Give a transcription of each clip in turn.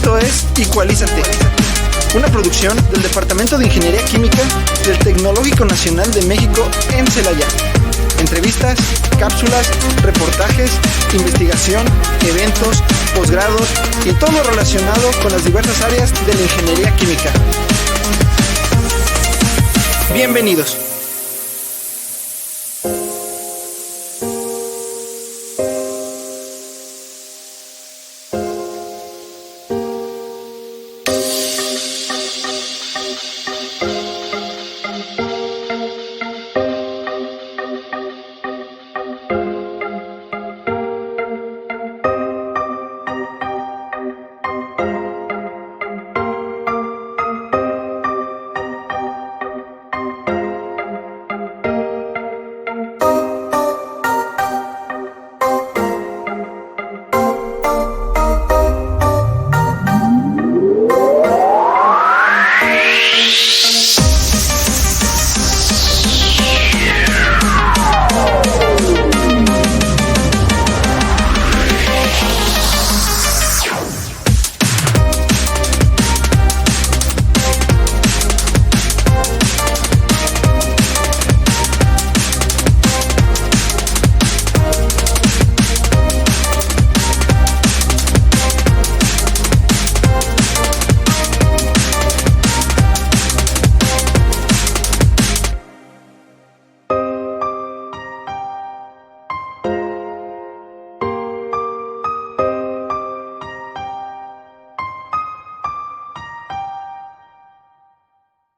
Esto es Equalízate, una producción del Departamento de Ingeniería Química del Tecnológico Nacional de México en Celaya. Entrevistas, cápsulas, reportajes, investigación, eventos, posgrados y todo lo relacionado con las diversas áreas de la ingeniería química. Bienvenidos.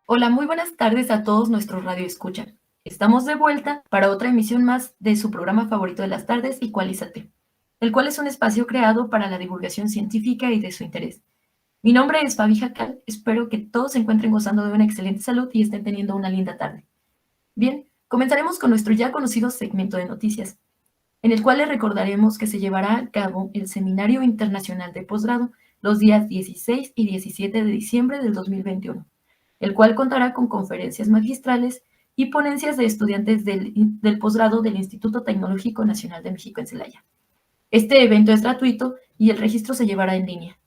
Hola, muy buenas tardes a todos nuestros radioescucha. Estamos de vuelta para otra emisión más de su programa favorito de las tardes, Equalízate, el cual es un espacio creado para la divulgación científica y de su interés. Mi nombre es Fabi Jacal, espero que todos se encuentren gozando de una excelente salud y estén teniendo una linda tarde. Bien, comenzaremos con nuestro ya conocido segmento de noticias, en el cual les recordaremos que se llevará a cabo el Seminario Internacional de Posgrado los días 16 y 17 de diciembre del 2021. El cual contará con conferencias magistrales y ponencias de estudiantes del posgrado del Instituto Tecnológico Nacional de México en Celaya. Este evento es gratuito y el registro se llevará en línea.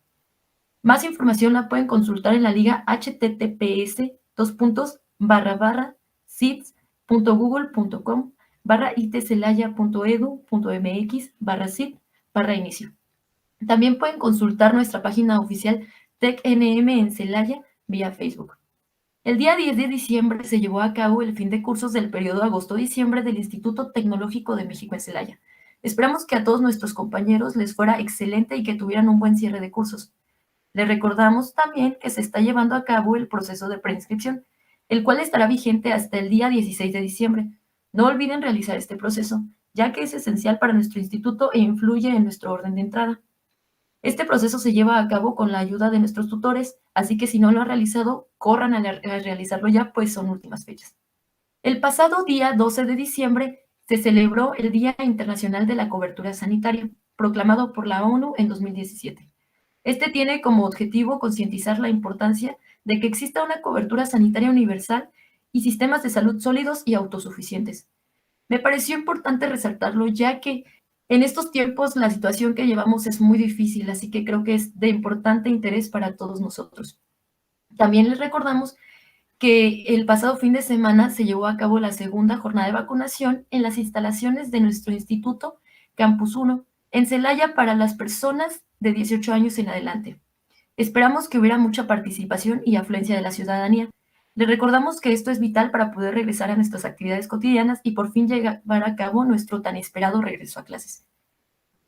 Más información la pueden consultar en la liga https://seeds.google.com/itcelaya.edu.mx/seed/inicio. También pueden consultar nuestra página oficial TecNM en Celaya vía Facebook. El día 10 de diciembre se llevó a cabo el fin de cursos del periodo agosto-diciembre del Instituto Tecnológico de México en Celaya. Esperamos que a todos nuestros compañeros les fuera excelente y que tuvieran un buen cierre de cursos. Les recordamos también que se está llevando a cabo el proceso de preinscripción, el cual estará vigente hasta el día 16 de diciembre. No olviden realizar este proceso, ya que es esencial para nuestro instituto e influye en nuestro orden de entrada. Este proceso se lleva a cabo con la ayuda de nuestros tutores, así que si no lo han realizado, corran a realizarlo ya, pues son últimas fechas. El pasado día 12 de diciembre se celebró el Día Internacional de la Cobertura Sanitaria, proclamado por la ONU en 2017. Este tiene como objetivo concientizar la importancia de que exista una cobertura sanitaria universal y sistemas de salud sólidos y autosuficientes. Me pareció importante resaltarlo, ya que en estos tiempos la situación que llevamos es muy difícil, así que creo que es de importante interés para todos nosotros. También les recordamos que el pasado fin de semana se llevó a cabo la segunda jornada de vacunación en las instalaciones de nuestro instituto Campus 1 en Celaya para las personas de 18 años en adelante. Esperamos que hubiera mucha participación y afluencia de la ciudadanía. Les recordamos que esto es vital para poder regresar a nuestras actividades cotidianas y por fin llevar a cabo nuestro tan esperado regreso a clases.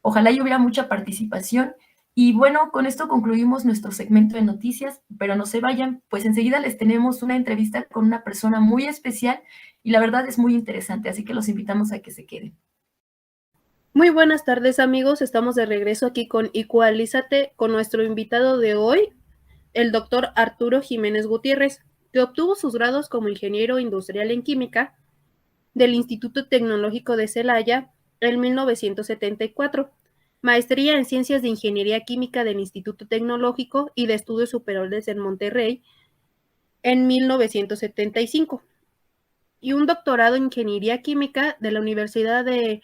Ojalá y hubiera mucha participación. Y bueno, con esto concluimos nuestro segmento de noticias, pero no se vayan, pues enseguida les tenemos una entrevista con una persona muy especial y la verdad es muy interesante, así que los invitamos a que se queden. Muy buenas tardes, amigos, estamos de regreso aquí con Equalízate con nuestro invitado de hoy, el doctor Arturo Jiménez Gutiérrez, que obtuvo sus grados como ingeniero industrial en química del Instituto Tecnológico de Celaya en 1974, maestría en Ciencias de Ingeniería Química del Instituto Tecnológico y de Estudios Superiores en Monterrey en 1975, y un doctorado en Ingeniería Química de la Universidad de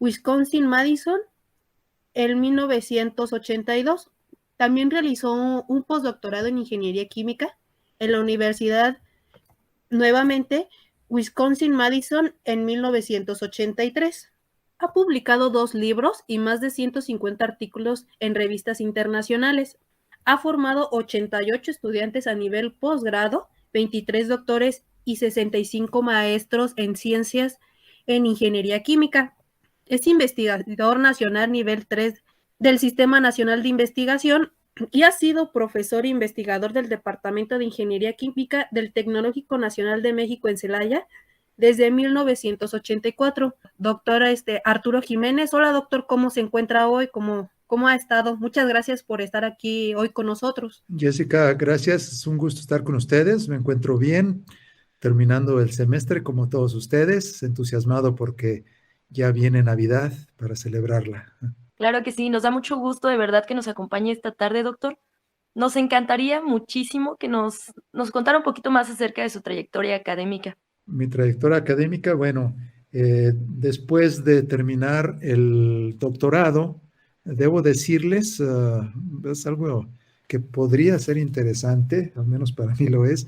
Wisconsin-Madison en 1982. También realizó un postdoctorado en ingeniería química en la Universidad, nuevamente, Wisconsin-Madison en 1983. Ha publicado 2 libros y más de 150 artículos en revistas internacionales. Ha formado 88 estudiantes a nivel posgrado, 23 doctores y 65 maestros en ciencias en ingeniería química. Es investigador nacional nivel 3 del Sistema Nacional de Investigación y ha sido profesor e investigador del Departamento de Ingeniería Química del Tecnológico Nacional de México en Celaya desde 1984. Doctora Arturo Jiménez. Hola, doctor, ¿cómo se encuentra hoy? ¿Cómo ha estado? Muchas gracias por estar aquí hoy con nosotros. Jessica, gracias. Es un gusto estar con ustedes. Me encuentro bien, terminando el semestre como todos ustedes, entusiasmado porque ya viene Navidad para celebrarla. Claro que sí, nos da mucho gusto de verdad que nos acompañe esta tarde, doctor. Nos encantaría muchísimo que nos contara un poquito más acerca de su trayectoria académica. Mi trayectoria académica, bueno, después de terminar el doctorado, debo decirles, es algo que podría ser interesante, al menos para mí lo es.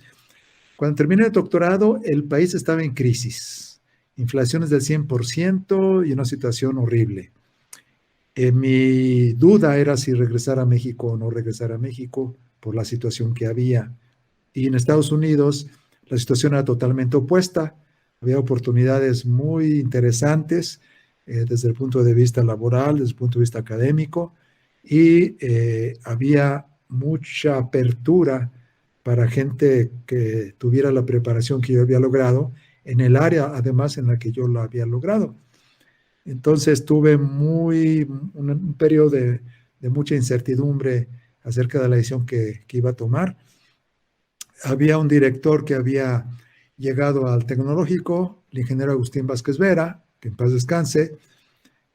Cuando terminé el doctorado, el país estaba en crisis, inflaciones del 100% y una situación horrible. Mi duda era si regresar a México o no regresar a México por la situación que había. Y en Estados Unidos la situación era totalmente opuesta. Había oportunidades muy interesantes desde el punto de vista laboral, desde el punto de vista académico, y había mucha apertura para gente que tuviera la preparación que yo había logrado en el área, además, en la que yo lo había logrado. Entonces tuve un periodo de mucha incertidumbre acerca de la decisión que iba a tomar. Había un director que había llegado al tecnológico, el ingeniero Agustín Vázquez Vera, que en paz descanse,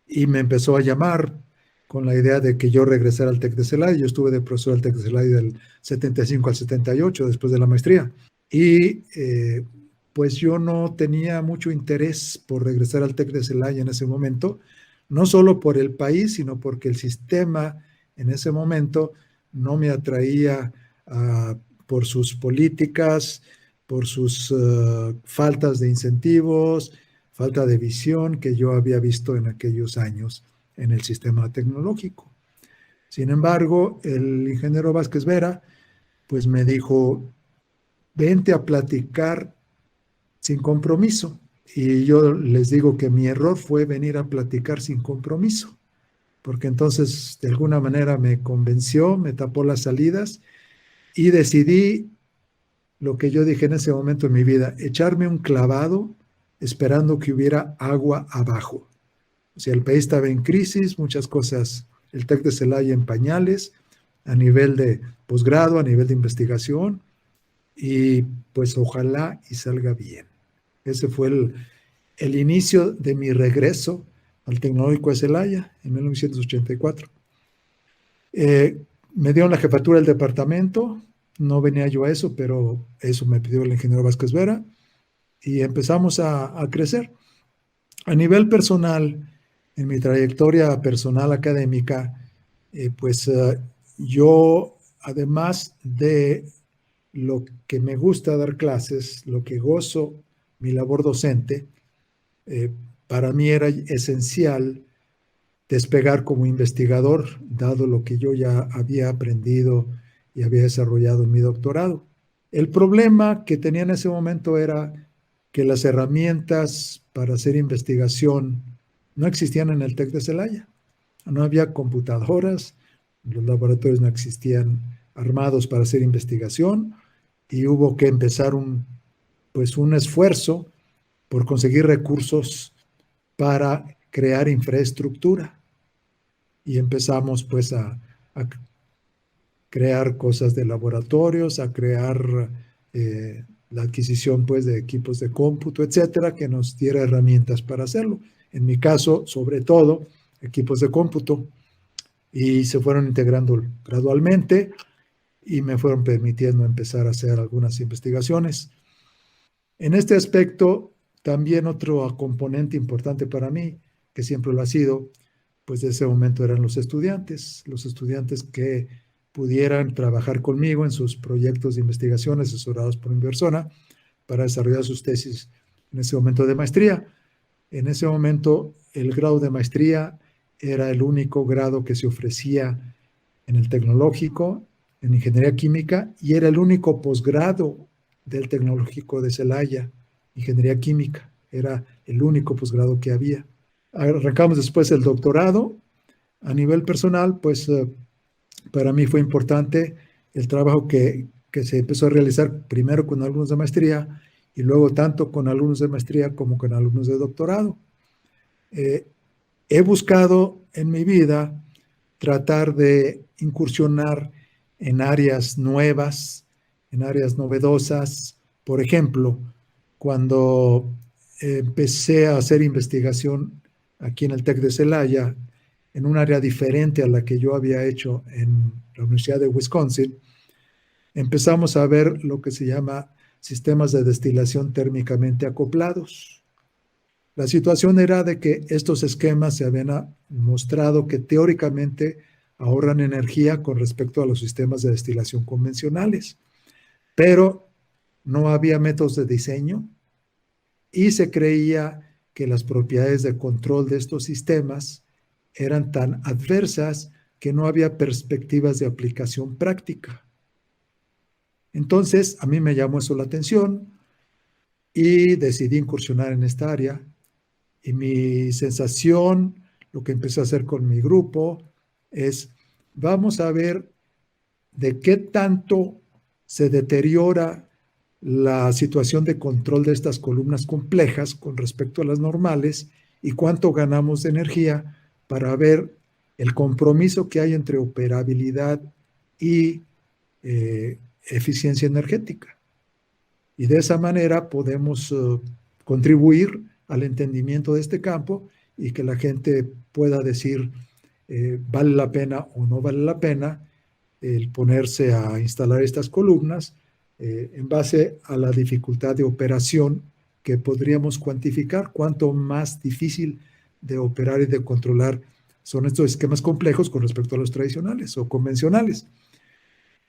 y me empezó a llamar con la idea de que yo regresara al TEC de Celaya. Yo estuve de profesor del TEC de Celaya del 75 al 78, después de la maestría. Y pues yo no tenía mucho interés por regresar al TEC de Celaya en ese momento, no solo por el país, sino porque el sistema en ese momento no me atraía por sus políticas, por sus faltas de incentivos, falta de visión que yo había visto en aquellos años en el sistema tecnológico. Sin embargo, el ingeniero Vázquez Vera pues me dijo, vente a platicar sin compromiso. Y yo les digo que mi error fue venir a platicar sin compromiso, porque entonces de alguna manera me convenció, me tapó las salidas y decidí lo que yo dije en ese momento en mi vida, echarme un clavado esperando que hubiera agua abajo. O sea, el país estaba en crisis, muchas cosas, el TEC de Celaya en pañales, a nivel de posgrado, a nivel de investigación, y pues ojalá y salga bien. Ese fue el inicio de mi regreso al Tecnológico de Celaya en 1984. Me dieron la jefatura del departamento, no venía yo a eso, pero eso me pidió el ingeniero Vázquez Vera, y empezamos a crecer. A nivel personal, en mi trayectoria personal académica, yo, además de lo que me gusta dar clases, lo que gozo mi labor docente, para mí era esencial despegar como investigador, dado lo que yo ya había aprendido y había desarrollado en mi doctorado. El problema que tenía en ese momento era que las herramientas para hacer investigación no existían en el TEC de Celaya. No había computadoras, los laboratorios no existían armados para hacer investigación y hubo que empezar un esfuerzo por conseguir recursos para crear infraestructura. Y empezamos pues a crear cosas de laboratorios, a crear la adquisición pues de equipos de cómputo, etcétera, que nos diera herramientas para hacerlo. En mi caso, sobre todo, equipos de cómputo, y se fueron integrando gradualmente y me fueron permitiendo empezar a hacer algunas investigaciones. En este aspecto, también otro componente importante para mí, que siempre lo ha sido, pues de ese momento eran los estudiantes que pudieran trabajar conmigo en sus proyectos de investigación asesorados por mi persona para desarrollar sus tesis en ese momento de maestría. En ese momento, el grado de maestría era el único grado que se ofrecía en el tecnológico, en ingeniería química, y era el único posgrado del tecnológico de Celaya, ingeniería química. Era el único posgrado que había. Arrancamos después el doctorado. A nivel personal, pues para mí fue importante el trabajo que se empezó a realizar primero con alumnos de maestría y luego tanto con alumnos de maestría como con alumnos de doctorado. He buscado en mi vida tratar de incursionar en áreas nuevas, en áreas novedosas. Por ejemplo, cuando empecé a hacer investigación aquí en el TEC de Celaya, en un área diferente a la que yo había hecho en la Universidad de Wisconsin, empezamos a ver lo que se llama sistemas de destilación térmicamente acoplados. La situación era de que estos esquemas se habían mostrado que teóricamente ahorran energía con respecto a los sistemas de destilación convencionales, pero no había métodos de diseño y se creía que las propiedades de control de estos sistemas eran tan adversas que no había perspectivas de aplicación práctica. Entonces, a mí me llamó eso la atención y decidí incursionar en esta área. Y mi sensación, lo que empecé a hacer con mi grupo, es vamos a ver de qué tanto se deteriora la situación de control de estas columnas complejas con respecto a las normales y cuánto ganamos de energía para ver el compromiso que hay entre operabilidad y eficiencia energética. Y de esa manera podemos contribuir al entendimiento de este campo y que la gente pueda decir vale la pena o no vale la pena el ponerse a instalar estas columnas en base a la dificultad de operación que podríamos cuantificar. Cuánto más difícil de operar y de controlar son estos esquemas complejos con respecto a los tradicionales o convencionales.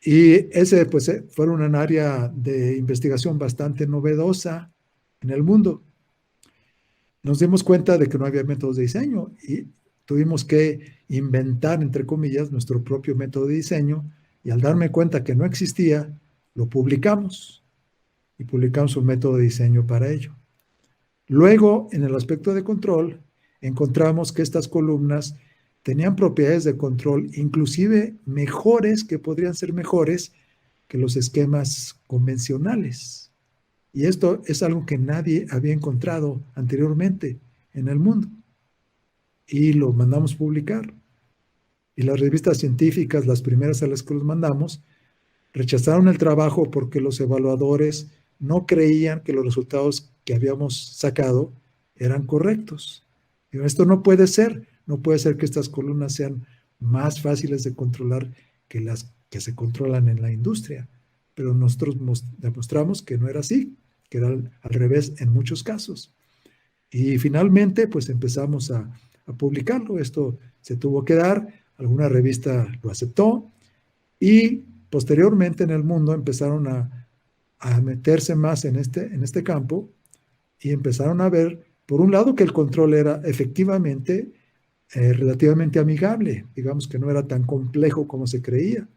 Y ese pues fue un área de investigación bastante novedosa en el mundo. Nos dimos cuenta de que no había métodos de diseño y tuvimos que inventar, entre comillas, nuestro propio método de diseño, y al darme cuenta que no existía, lo publicamos y publicamos un método de diseño para ello. Luego, en el aspecto de control, encontramos que estas columnas tenían propiedades de control inclusive mejores, que podrían ser mejores que los esquemas convencionales. Y esto es algo que nadie había encontrado anteriormente en el mundo. Y lo mandamos publicar. Y las revistas científicas, las primeras a las que los mandamos, rechazaron el trabajo porque los evaluadores no creían que los resultados que habíamos sacado eran correctos. Y esto no puede ser. No puede ser que estas columnas sean más fáciles de controlar que las que se controlan en la industria. Pero nosotros demostramos que no era así, que era al revés en muchos casos. Y finalmente, pues empezamos a publicarlo. Esto se tuvo que dar, alguna revista lo aceptó y posteriormente en el mundo empezaron a meterse más en este campo y empezaron a ver, por un lado, que el control era efectivamente relativamente amigable, digamos que no era tan complejo como se creía,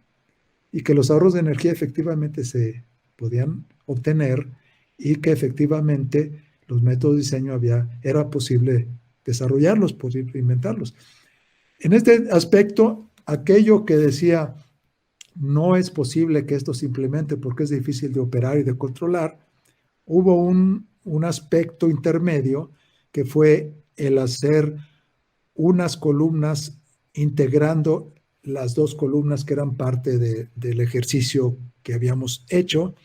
y que los ahorros de energía efectivamente se podían obtener y que efectivamente los métodos de diseño era posible desarrollarlos, posible inventarlos. En este aspecto, aquello que decía no es posible que esto se implemente porque es difícil de operar y de controlar, hubo un aspecto intermedio que fue el hacer unas columnas integrando las dos columnas que eran parte del ejercicio que habíamos hecho.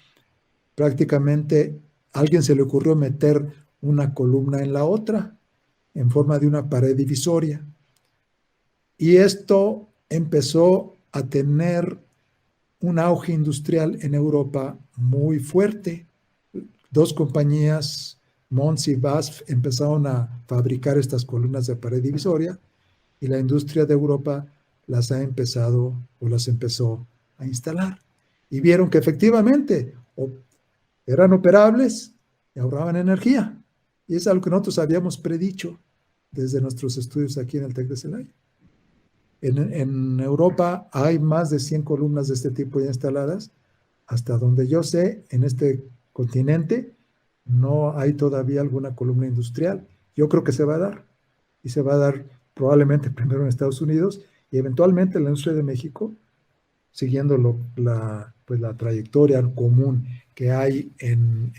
Prácticamente a alguien se le ocurrió meter una columna en la otra en forma de una pared divisoria. Y esto empezó a tener un auge industrial en Europa muy fuerte. Dos compañías, Mons y BASF, empezaron a fabricar estas columnas de pared divisoria y la industria de Europa las ha empezado o las empezó a instalar. Y vieron que efectivamente eran operables y ahorraban energía. Y es algo que nosotros habíamos predicho desde nuestros estudios aquí en el TEC de Celaya. En Europa hay más de 100 columnas de este tipo ya instaladas. Hasta donde yo sé, en este continente no hay todavía alguna columna industrial. Yo creo que se va a dar. Y se va a dar probablemente primero en Estados Unidos y eventualmente en la industria de México, siguiendo la trayectoria común que hay en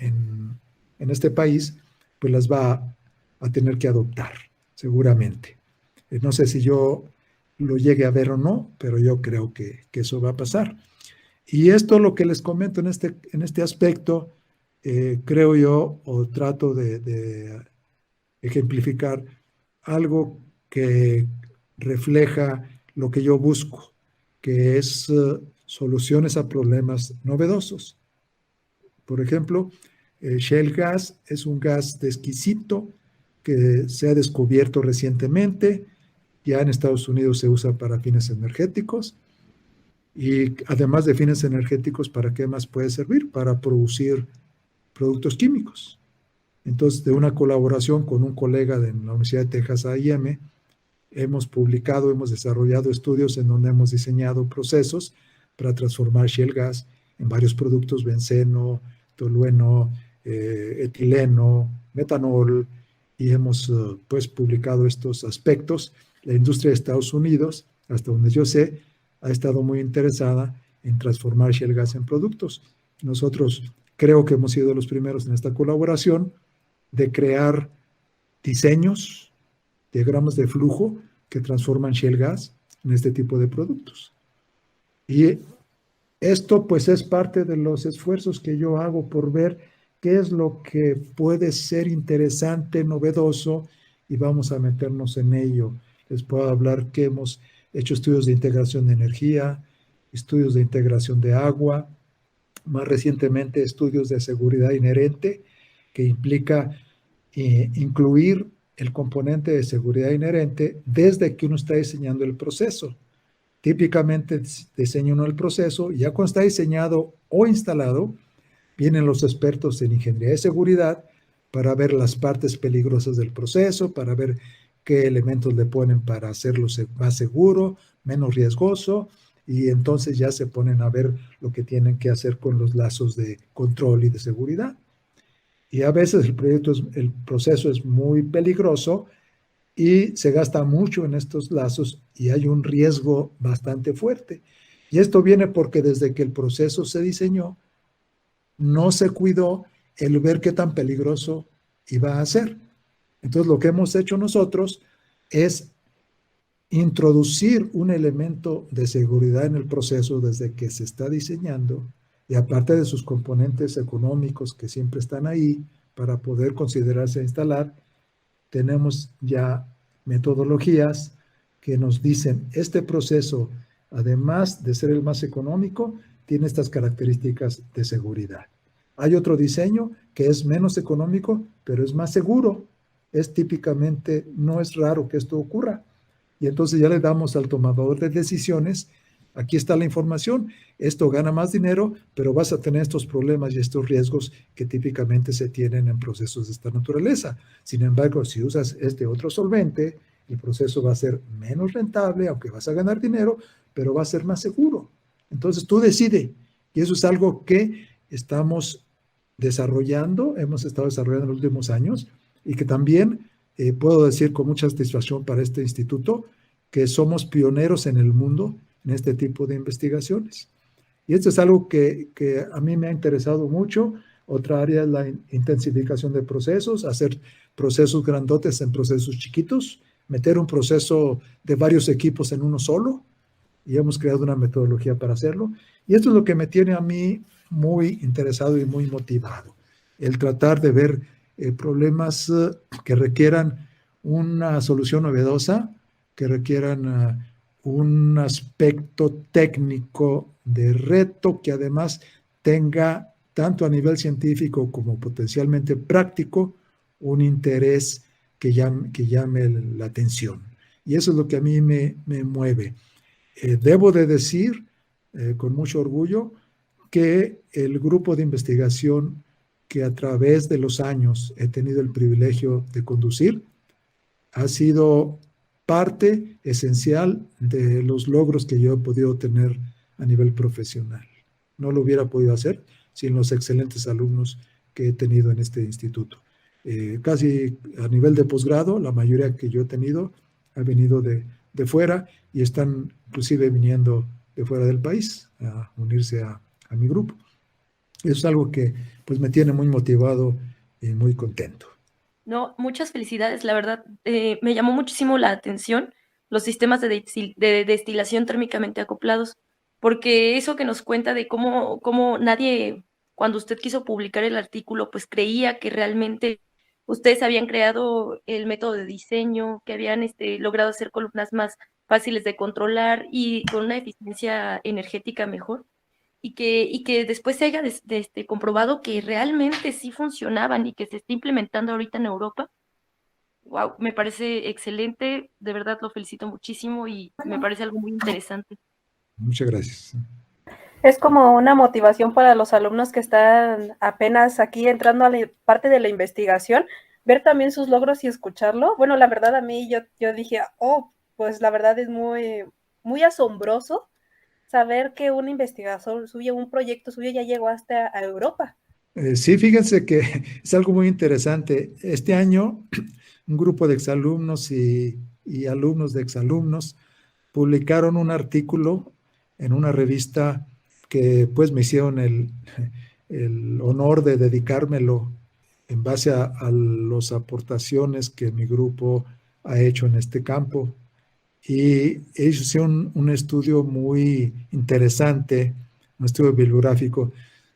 este país, pues las va a tener que adoptar, seguramente. No sé si yo lo llegue a ver o no, pero yo creo que eso va a pasar. Y esto lo que les comento en este aspecto, creo yo, o trato de ejemplificar algo que refleja lo que yo busco, que es soluciones a problemas novedosos. Por ejemplo, shale gas es un gas exquisito que se ha descubierto recientemente. Ya en Estados Unidos se usa para fines energéticos. Y además de fines energéticos, ¿para qué más puede servir? Para producir productos químicos. Entonces, de una colaboración con un colega de la Universidad de Texas A&M, hemos desarrollado estudios en donde hemos diseñado procesos para transformar shale gas en varios productos, benceno, tolueno, etileno, metanol, y hemos publicado estos aspectos. La industria de Estados Unidos, hasta donde yo sé, ha estado muy interesada en transformar shale gas en productos. Nosotros creo que hemos sido los primeros en esta colaboración de crear diseños, diagramas de flujo que transforman shale gas en este tipo de productos. Y esto pues es parte de los esfuerzos que yo hago por ver qué es lo que puede ser interesante, novedoso, y vamos a meternos en ello. Les puedo hablar que hemos hecho estudios de integración de energía, estudios de integración de agua, más recientemente estudios de seguridad inherente, que implica incluir el componente de seguridad inherente desde que uno está diseñando el proceso. Típicamente diseña uno el proceso y ya cuando está diseñado o instalado, vienen los expertos en ingeniería de seguridad para ver las partes peligrosas del proceso, para ver qué elementos le ponen para hacerlo más seguro, menos riesgoso, y entonces ya se ponen a ver lo que tienen que hacer con los lazos de control y de seguridad. Y a veces el proceso es muy peligroso y se gasta mucho en estos lazos y hay un riesgo bastante fuerte. Y esto viene porque desde que el proceso se diseñó, no se cuidó el ver qué tan peligroso iba a ser. Entonces, lo que hemos hecho nosotros es introducir un elemento de seguridad en el proceso desde que se está diseñando, y aparte de sus componentes económicos que siempre están ahí para poder considerarse instalar, tenemos ya metodologías que nos dicen, este proceso, además de ser el más económico, tiene estas características de seguridad. Hay otro diseño que es menos económico, pero es más seguro. No es raro que esto ocurra. Y entonces ya le damos al tomador de decisiones, aquí está la información, esto gana más dinero, pero vas a tener estos problemas y estos riesgos que típicamente se tienen en procesos de esta naturaleza. Sin embargo, si usas este otro solvente, el proceso va a ser menos rentable, aunque vas a ganar dinero, pero va a ser más seguro. Entonces tú decides, y eso es algo que estamos desarrollando, hemos estado desarrollando en los últimos años, y que también puedo decir con mucha satisfacción para este instituto que somos pioneros en el mundo en este tipo de investigaciones. Y esto es algo que a mí me ha interesado mucho. Otra área es la intensificación de procesos, hacer procesos grandotes en procesos chiquitos, meter un proceso de varios equipos en uno solo, y hemos creado una metodología para hacerlo. Y esto es lo que me tiene a mí muy interesado y muy motivado, el tratar de ver problemas que requieran una solución novedosa, que requieran un aspecto técnico de reto que además tenga, tanto a nivel científico como potencialmente práctico, un interés que llame la atención. Y eso es lo que a mí me mueve. Debo de decir con mucho orgullo que el grupo de investigación que a través de los años he tenido el privilegio de conducir ha sido parte esencial de los logros que yo he podido tener a nivel profesional. No lo hubiera podido hacer sin los excelentes alumnos que he tenido en este instituto. Casi a nivel de posgrado, la mayoría que yo he tenido ha venido de fuera y están inclusive viniendo de fuera del país a unirse a mi grupo. Eso es algo que pues me tiene muy motivado y muy contento. No, muchas felicidades, la verdad. Me llamó muchísimo la atención los sistemas de destilación térmicamente acoplados, porque eso que nos cuenta de cómo nadie, cuando usted quiso publicar el artículo, pues creía que realmente ustedes habían creado el método de diseño, que habían logrado hacer columnas más fáciles de controlar y con una eficiencia energética mejor y que después se haya comprobado que realmente sí funcionaban y que se está implementando ahorita en Europa. Wow, me parece excelente, de verdad lo felicito muchísimo y me parece algo muy interesante. Muchas gracias. Es como una motivación para los alumnos que están apenas aquí entrando a la parte de la investigación, ver también sus logros y escucharlo. Bueno, la verdad a mí yo dije, oh, pues la verdad es muy, muy asombroso saber que una investigación suya, un proyecto suyo ya llegó hasta a Europa. Sí, fíjense que es algo muy interesante. Este año, un grupo de exalumnos y alumnos de exalumnos publicaron un artículo en una revista que pues me hicieron el honor de dedicármelo en base a las aportaciones que mi grupo ha hecho en este campo. Y ellos hicieron un estudio muy interesante, un estudio bibliográfico,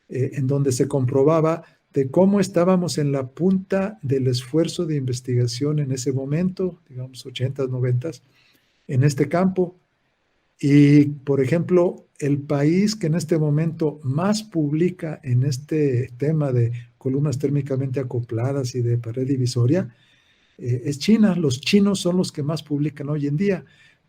en donde se comprobaba de cómo estábamos en la punta del esfuerzo de investigación en ese momento, digamos 80s, 90s, en este campo. Y, por ejemplo, el país que en este momento más publica en este tema de columnas térmicamente acopladas y de pared divisoria es China. Los chinos son los que más publican hoy en día.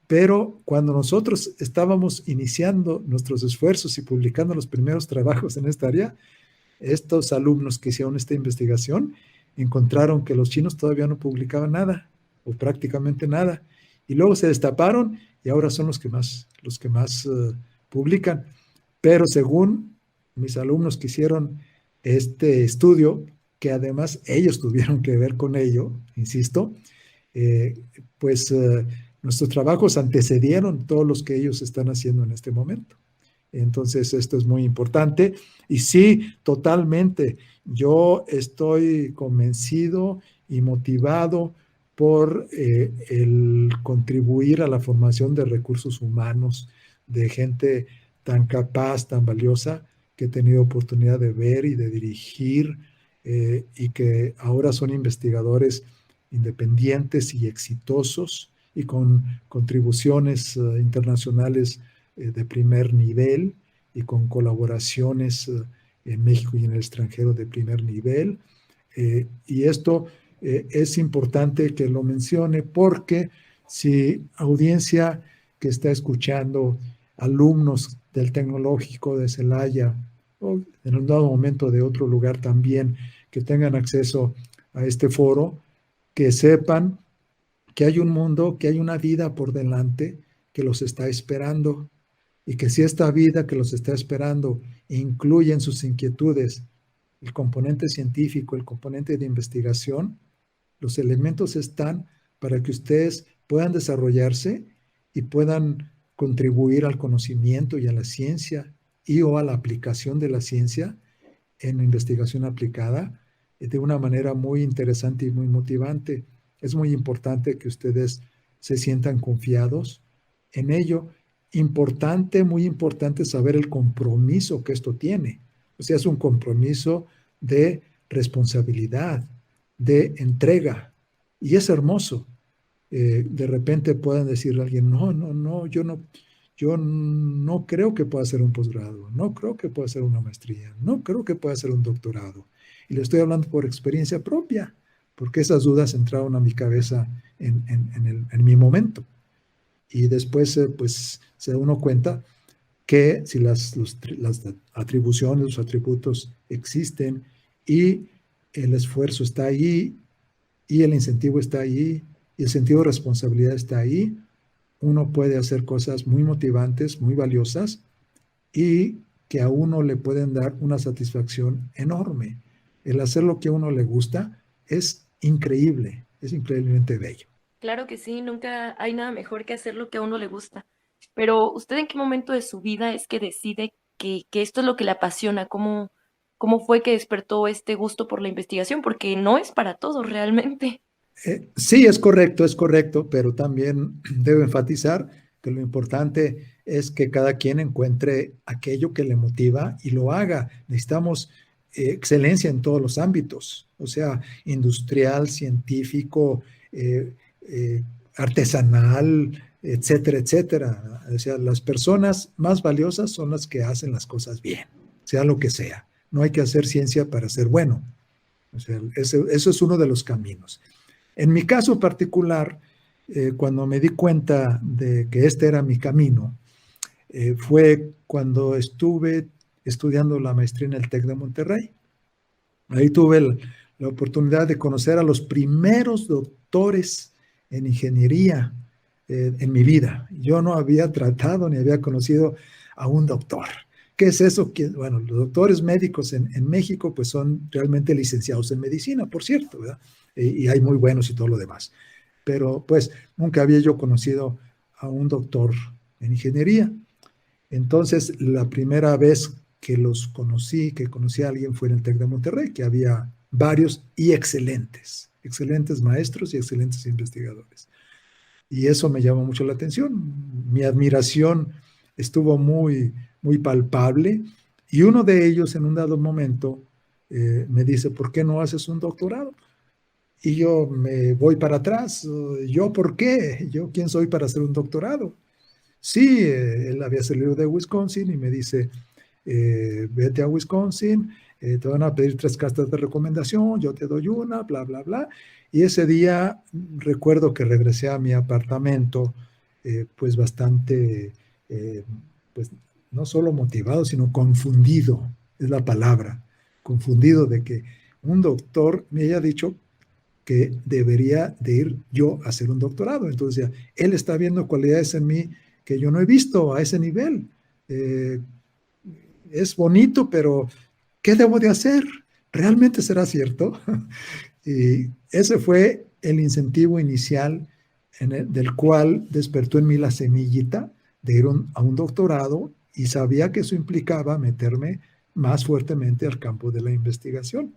Pero cuando nosotros estábamos iniciando nuestros esfuerzos y publicando los primeros trabajos en esta área, estos alumnos que hicieron esta investigación encontraron que los chinos todavía no publicaban nada o prácticamente nada. Y luego se destaparon y ahora son los que más publican. Pero según mis alumnos que hicieron este estudio, que además ellos tuvieron que ver con ello, insisto, nuestros trabajos antecedieron todos los que ellos están haciendo en este momento. Entonces, esto es muy importante. Y sí, totalmente, yo estoy convencido y motivado por el contribuir a la formación de recursos humanos, de gente tan capaz, tan valiosa, que he tenido oportunidad de ver y de dirigir, y que ahora son investigadores independientes y exitosos y con contribuciones internacionales de primer nivel y con colaboraciones en México y en el extranjero de primer nivel. Y esto es importante que lo mencione porque si audiencia que está escuchando, alumnos del Tecnológico de Celaya o en un dado momento de otro lugar también que tengan acceso a este foro, que sepan que hay un mundo, que hay una vida por delante que los está esperando y que si esta vida que los está esperando incluye en sus inquietudes el componente científico, el componente de investigación, los elementos están para que ustedes puedan desarrollarse y puedan contribuir al conocimiento y a la ciencia y o a la aplicación de la ciencia en investigación aplicada de una manera muy interesante y muy motivante. Es muy importante que ustedes se sientan confiados en ello. Muy importante saber el compromiso que esto tiene. O sea, es un compromiso de responsabilidad, de entrega. Y es hermoso. De repente puedan decirle a alguien, no, yo no creo que pueda hacer un posgrado, no creo que pueda hacer una maestría, no creo que pueda hacer un doctorado. Y le estoy hablando por experiencia propia, porque esas dudas entraron a mi cabeza en mi momento. y después pues se da uno cuenta que si las atribuciones, los atributos existen y el esfuerzo está ahí y el incentivo está ahí y el sentido de responsabilidad está ahí, uno puede hacer cosas muy motivantes, muy valiosas y que a uno le pueden dar una satisfacción enorme. El hacer lo que a uno le gusta es increíble, es increíblemente bello. Claro que sí, nunca hay nada mejor que hacer lo que a uno le gusta. Pero ¿usted en qué momento de su vida es que decide que esto es lo que le apasiona? ¿Cómo fue que despertó este gusto por la investigación? Porque no es para todos realmente. Sí, es correcto, pero también debo enfatizar que lo importante es que cada quien encuentre aquello que le motiva y lo haga. Necesitamos excelencia en todos los ámbitos, o sea, industrial, científico, artesanal, etcétera, etcétera. O sea, las personas más valiosas son las que hacen las cosas bien, sea lo que sea. No hay que hacer ciencia para ser bueno. O sea, eso es uno de los caminos. En mi caso particular, cuando me di cuenta de que este era mi camino, fue cuando estuve estudiando la maestría en el TEC de Monterrey. Ahí tuve la oportunidad de conocer a los primeros doctores en ingeniería en mi vida. Yo no había tratado ni había conocido a un doctor. ¿Qué es eso? Bueno, los doctores médicos en México pues son realmente licenciados en medicina, por cierto, ¿verdad? Y hay muy buenos y todo lo demás. Pero pues nunca había yo conocido a un doctor en ingeniería. Entonces, la primera vez que conocí a alguien fue en el TEC de Monterrey, que había varios y excelentes maestros y excelentes investigadores. Y eso me llamó mucho la atención. Mi admiración estuvo muy, muy palpable. Y uno de ellos, en un dado momento, me dice, ¿por qué no haces un doctorado? Y yo me voy para atrás. ¿Yo por qué? ¿Yo quién soy para hacer un doctorado? Sí, él había salido de Wisconsin y me dice, vete a Wisconsin, te van a pedir 3 cartas de recomendación, yo te doy una, bla, bla, bla. Y ese día recuerdo que regresé a mi apartamento, pues bastante, pues no solo motivado, sino confundido, es la palabra, confundido de que un doctor me haya dicho que debería de ir yo a hacer un doctorado. Entonces, él está viendo cualidades en mí que yo no he visto a ese nivel. Es bonito, pero ¿qué debo de hacer? ¿Realmente será cierto? Y ese fue el incentivo inicial del cual despertó en mí la semillita de ir a un doctorado y sabía que eso implicaba meterme más fuertemente al campo de la investigación.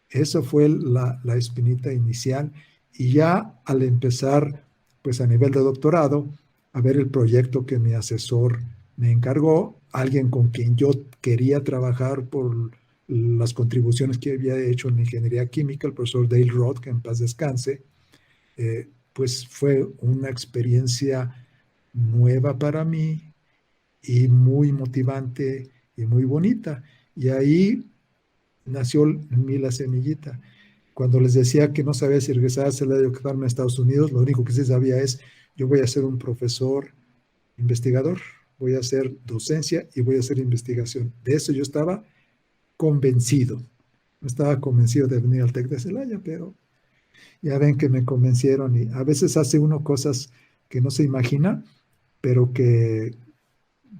Esa fue la espinita inicial y ya al empezar, pues a nivel de doctorado, a ver el proyecto que mi asesor me encargó, alguien con quien yo quería trabajar por las contribuciones que había hecho en ingeniería química, el profesor Dale Roth, que en paz descanse, pues fue una experiencia nueva para mí y muy motivante y muy bonita. Y ahí nació en mí la semillita. Cuando les decía que no sabía si regresar a la de quedarme a Estados Unidos, lo único que sí sabía es, yo voy a ser un profesor investigador, voy a hacer docencia y voy a hacer investigación. De eso yo estaba convencido. No estaba convencido de venir al TEC de Celaya, pero ya ven que me convencieron y a veces hace uno cosas que no se imagina, pero que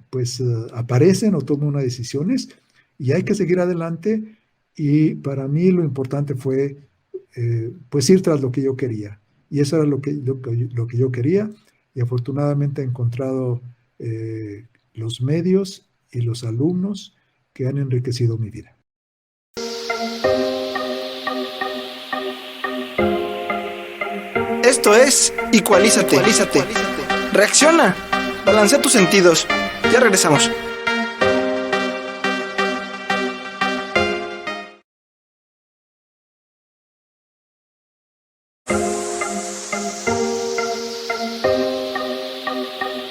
pues aparecen o toman unas decisiones y hay que seguir adelante. Y para mí lo importante fue pues ir tras lo que yo quería. Y eso era lo que yo quería. Y afortunadamente he encontrado los medios y los alumnos que han enriquecido mi vida. Esto es Ecualízate. Reacciona. Balancea tus sentidos. Ya regresamos.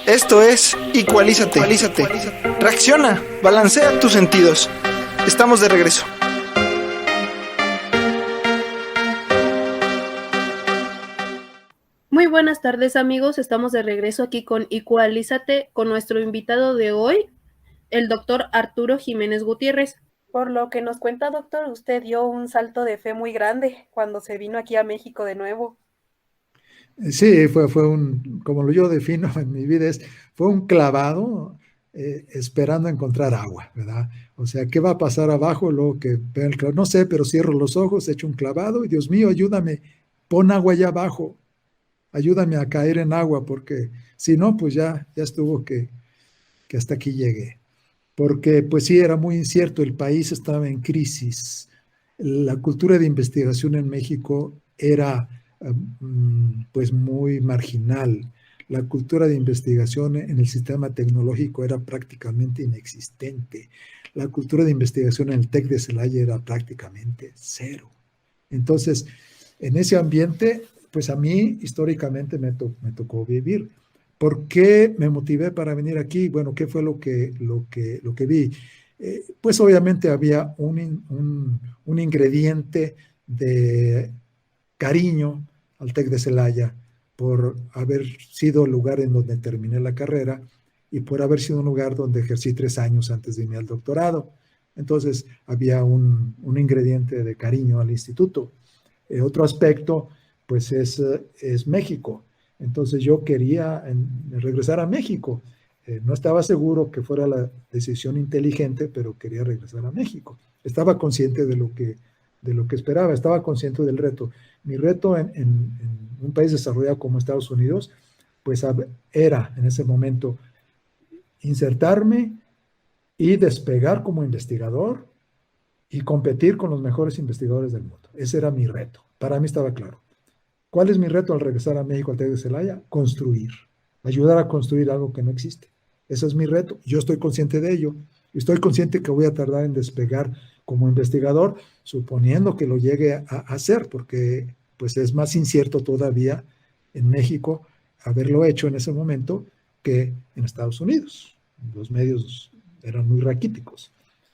Esto es Ecualízate. Reacciona. Balancea tus sentidos. Estamos de regreso. Muy buenas tardes, amigos. Estamos de regreso aquí con Equalízate con nuestro invitado de hoy, el doctor Arturo Jiménez Gutiérrez. Por lo que nos cuenta, doctor, usted dio un salto de fe muy grande cuando se vino aquí a México de nuevo. Sí, fue como yo defino en mi vida, fue un clavado esperando encontrar agua, ¿verdad? O sea, ¿qué va a pasar abajo? Luego que veo el clavado, no sé, pero cierro los ojos, echo un clavado y Dios mío, ayúdame, pon agua allá abajo, ayúdame a caer en agua, porque si no, pues ya estuvo que hasta aquí llegué. Porque pues sí, era muy incierto, el país estaba en crisis, la cultura de investigación en México era pues muy marginal, la cultura de investigación en el sistema tecnológico era prácticamente inexistente, la cultura de investigación en el TEC de Celaya era prácticamente cero. Entonces, en ese ambiente, pues a mí históricamente me tocó vivir. ¿Por qué me motivé para venir aquí? Bueno, ¿qué fue lo que vi? Pues obviamente había un ingrediente de cariño al TEC de Celaya por haber sido el lugar en donde terminé la carrera y por haber sido un lugar donde ejercí 3 años antes de irme al doctorado. Entonces había un ingrediente de cariño al instituto. Otro aspecto, pues es México. Entonces yo quería regresar a México. No estaba seguro que fuera la decisión inteligente, pero quería regresar a México. Estaba consciente de lo que esperaba, estaba consciente del reto. Mi reto en un país desarrollado como Estados Unidos, pues era en ese momento insertarme y despegar como investigador y competir con los mejores investigadores del mundo. Ese era mi reto. Para mí estaba claro. ¿Cuál es mi reto al regresar a México al TEC de Celaya? Construir, ayudar a construir algo que no existe. Ese es mi reto. Yo estoy consciente de ello. Estoy consciente que voy a tardar en despegar como investigador, suponiendo que lo llegue a hacer, porque pues es más incierto todavía en México haberlo hecho en ese momento que en Estados Unidos. Los medios eran muy raquíticos.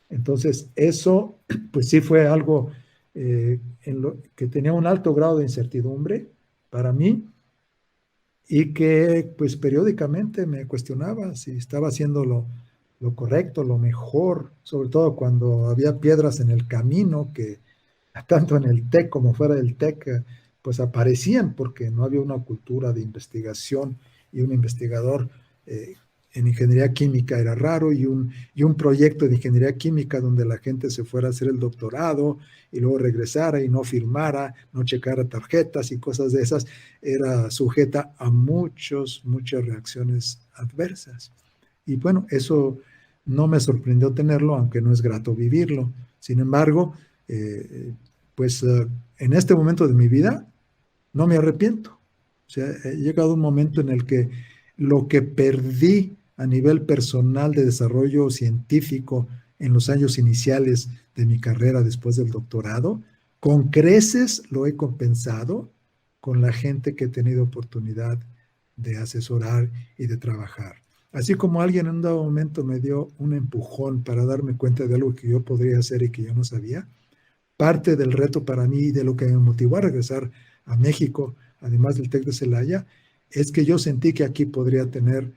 Entonces, eso pues sí fue algo que tenía un alto grado de incertidumbre para mí y que pues periódicamente me cuestionaba si estaba haciendo lo correcto, lo mejor, sobre todo cuando había piedras en el camino que tanto en el TEC como fuera del TEC pues aparecían porque no había una cultura de investigación y un investigador en ingeniería química era raro y un proyecto de ingeniería química donde la gente se fuera a hacer el doctorado y luego regresara y no firmara, no checara tarjetas y cosas de esas, era sujeta a muchas reacciones adversas. Y bueno, eso no me sorprendió tenerlo, aunque no es grato vivirlo. Sin embargo, pues en este momento de mi vida no me arrepiento. O sea, he llegado a un momento en el que lo que perdí a nivel personal de desarrollo científico en los años iniciales de mi carrera después del doctorado, con creces lo he compensado con la gente que he tenido oportunidad de asesorar y de trabajar. Así como alguien en un dado momento me dio un empujón para darme cuenta de algo que yo podría hacer y que yo no sabía, parte del reto para mí y de lo que me motivó a regresar a México, además del TEC de Celaya, es que yo sentí que aquí podría tener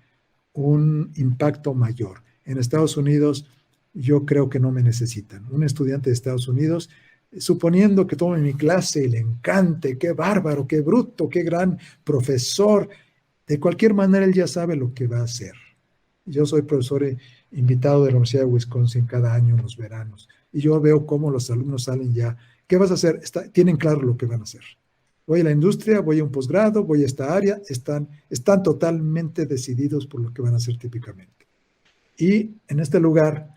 un impacto mayor. En Estados Unidos yo creo que no me necesitan. Un estudiante de Estados Unidos, suponiendo que tome mi clase y le encante, qué bárbaro, qué bruto, qué gran profesor, de cualquier manera él ya sabe lo que va a hacer. Yo soy profesor invitado de la Universidad de Wisconsin cada año en los veranos y yo veo cómo los alumnos salen ya. ¿Qué vas a hacer? Tienen claro lo que van a hacer. Voy a la industria, voy a un posgrado, voy a esta área, están totalmente decididos por lo que van a hacer típicamente. Y en este lugar,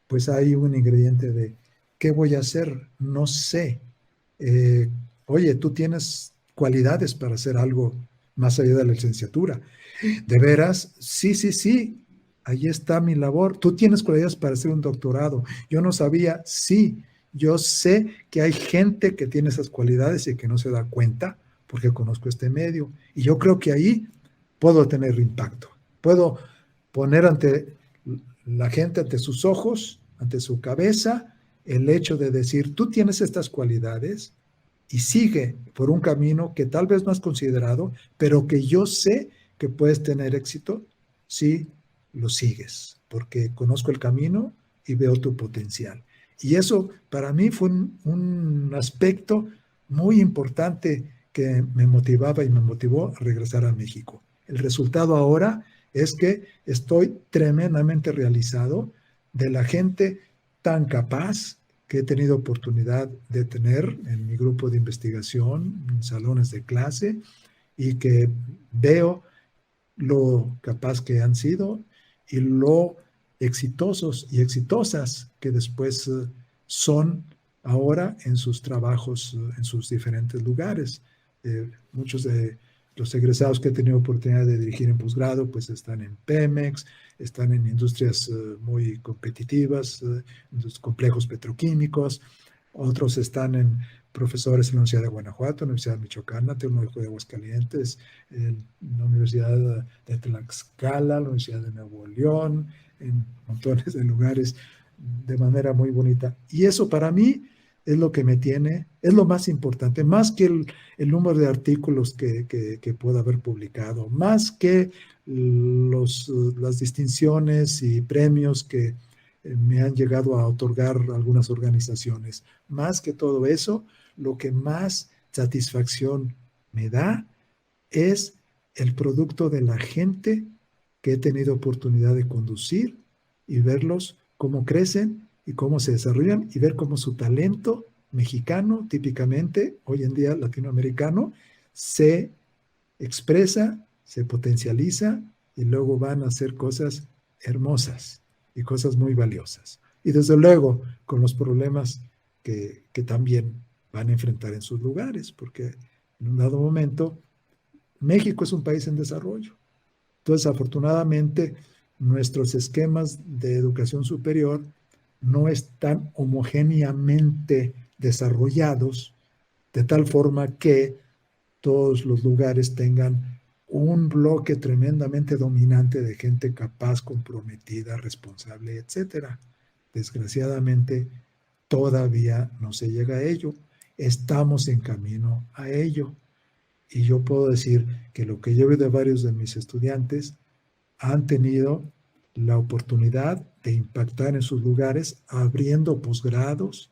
pues hay un ingrediente de, ¿qué voy a hacer? No sé. Oye, tú tienes cualidades para hacer algo más allá de la licenciatura. ¿De veras? Sí. Ahí está mi labor. Tú tienes cualidades para hacer un doctorado. Yo no sabía, sí. Yo sé que hay gente que tiene esas cualidades y que no se da cuenta porque conozco este medio. Y yo creo que ahí puedo tener impacto. Puedo poner ante la gente, ante sus ojos, ante su cabeza, el hecho de decir, tú tienes estas cualidades y sigue por un camino que tal vez no has considerado, pero que yo sé que puedes tener éxito si lo sigues, porque conozco el camino y veo tu potencial. Y eso para mí fue un aspecto muy importante que me motivaba y me motivó a regresar a México. El resultado ahora es que estoy tremendamente realizado de la gente tan capaz que he tenido oportunidad de tener en mi grupo de investigación, en salones de clase, y que veo lo capaz que han sido y lo exitosos y exitosas que después son ahora en sus trabajos, en sus diferentes lugares. Muchos de los egresados que he tenido oportunidad de dirigir en posgrado, pues están en Pemex, están en industrias muy competitivas, en los complejos petroquímicos, otros están en profesores en la Universidad de Guanajuato, Universidad Michoacana, Tecnológico de Aguascalientes, en la Universidad de Tlaxcala, la Universidad de Nuevo León, en montones de lugares de manera muy bonita. Y eso para mí es lo que me tiene, es lo más importante, más que el número de artículos que pueda haber publicado, más que las distinciones y premios que me han llegado a otorgar algunas organizaciones. Más que todo eso, lo que más satisfacción me da es el producto de la gente que he tenido oportunidad de conducir y verlos cómo crecen y cómo se desarrollan y ver cómo su talento mexicano, típicamente hoy en día latinoamericano, se expresa, se potencializa y luego van a hacer cosas hermosas y cosas muy valiosas. Y desde luego con los problemas que también van a enfrentar en sus lugares, porque en un dado momento México es un país en desarrollo. Entonces, afortunadamente, nuestros esquemas de educación superior no están homogéneamente desarrollados de tal forma que todos los lugares tengan un bloque tremendamente dominante de gente capaz, comprometida, responsable, etcétera. Desgraciadamente, todavía no se llega a ello. Estamos en camino a ello. Y yo puedo decir que lo que yo veo de varios de mis estudiantes han tenido la oportunidad de impactar en sus lugares abriendo posgrados.